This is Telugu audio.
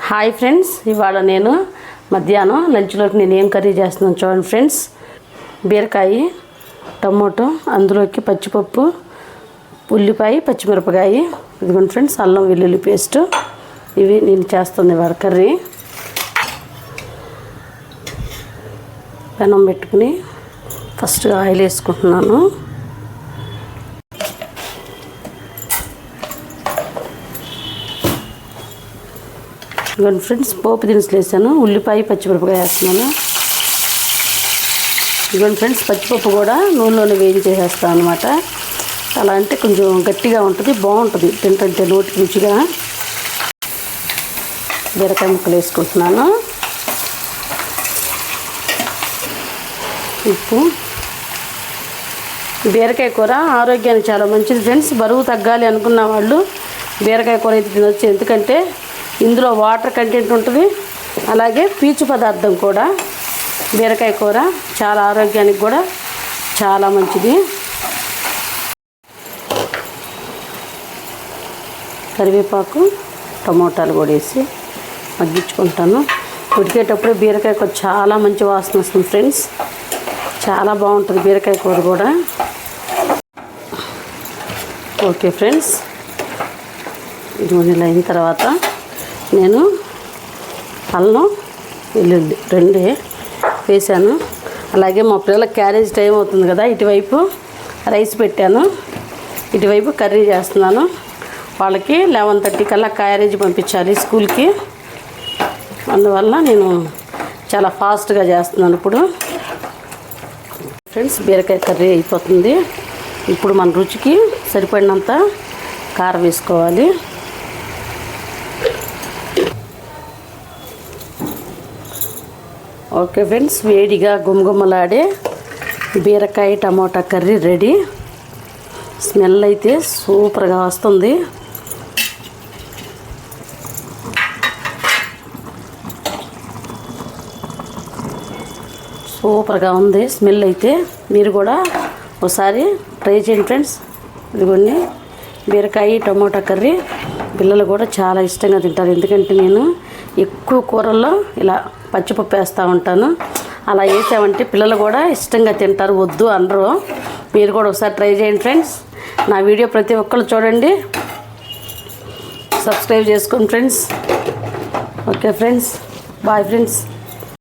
హాయ్ ఫ్రెండ్స్, ఇవాళ నేను మధ్యాహ్నం లంచ్లోకి నేను ఏం కర్రీ చేస్తున్నాను చూడండి ఫ్రెండ్స్. బీరకాయ, టమోటో, అందులోకి పచ్చిపప్పు, ఉల్లిపాయ, పచ్చిమిరపకాయ, ఇదిగోండి ఫ్రెండ్స్, అల్లం వెల్లుల్లి పేస్ట్. ఇవి నేను చేస్తుంది ఇవాళ కర్రీ. పెనం పెట్టుకుని ఫస్ట్ ఆయిల్ వేసుకుంటున్నాను. ఇదిగోండి ఫ్రెండ్స్, పోపు దినుసులు వేసాను. ఉల్లిపాయ, పచ్చిమిరపకాయ వేస్తున్నాను. ఇదిగోండి ఫ్రెండ్స్, పచ్చిపప్పు కూడా నూనెలోనే వేయించేసేస్తాను అనమాట. అలా అంటే కొంచెం గట్టిగా ఉంటుంది, బాగుంటుంది తింటుంటే నోటికి రుచిగా. బీరకాయ ముక్కలు వేసుకుంటున్నాను. ఉప్పు. బీరకాయ కూర ఆరోగ్యానికి చాలా మంచిది ఫ్రెండ్స్. బరువు తగ్గాలి అనుకున్న వాళ్ళు బీరకాయ కూర అయితే తినొచ్చు. ఎందుకంటే ఇందులో వాటర్ కంటెంట్ ఉంటుంది, అలాగే పీచు పదార్థం కూడా. బీరకాయ కూర చాలా ఆరోగ్యానికి కూడా చాలా మంచిది. కరివేపాకు, టమోటాలు కూడా వేసి మగ్గించుకుంటాను. ఉడికేటప్పుడు బీరకాయ కూర చాలా మంచి వాసన వస్తుంది ఫ్రెండ్స్. చాలా బాగుంటుంది బీరకాయ కూర కూడా. ఓకే ఫ్రెండ్స్, ఇది ఇలా అయిన తర్వాత నేను అల్లం వెల్లుల్లి రెండే వేసాను. అలాగే మా పిల్లల క్యారేజ్ టైం అవుతుంది కదా, ఇటువైపు రైస్ పెట్టాను, ఇటువైపు కర్రీ చేస్తున్నాను. వాళ్ళకి 11:30 కల్లా క్యారేజ్ పంపించాలి స్కూల్కి. అందువల్ల నేను చాలా ఫాస్ట్గా చేస్తున్నాను ఇప్పుడు. ఫ్రెండ్స్, బీరకాయ కర్రీ అయిపోతుంది. ఇప్పుడు మన రుచికి సరిపడినంత కారం వేసుకోవాలి. ఓకే ఫ్రెండ్స్, వేడిగా గుమగుమలాడే బీరకాయ టమోటా కర్రీ రెడీ. స్మెల్ అయితే సూపర్గా వస్తుంది. సూపర్గా ఉంది స్మెల్ అయితే. మీరు కూడా ఒకసారి ట్రై చేయండి ఫ్రెండ్స్. ఇదిగోండి బీరకాయ టమోటా కర్రీ. పిల్లలు కూడా చాలా ఇష్టంగా తింటారు. ఎందుకంటే నేను ఎక్కువ కూరల్లో ఇలా పచ్చిపప్పు వేస్తూ ఉంటాను. అలా వేసామంటే పిల్లలు కూడా ఇష్టంగా తింటారు, వద్దు అనరు. మీరు కూడా ఒకసారి ట్రై చేయండి ఫ్రెండ్స్. నా వీడియో ప్రతి ఒక్కరు చూడండి, సబ్స్క్రైబ్ చేసుకోండి friends. Okay friends, bye friends.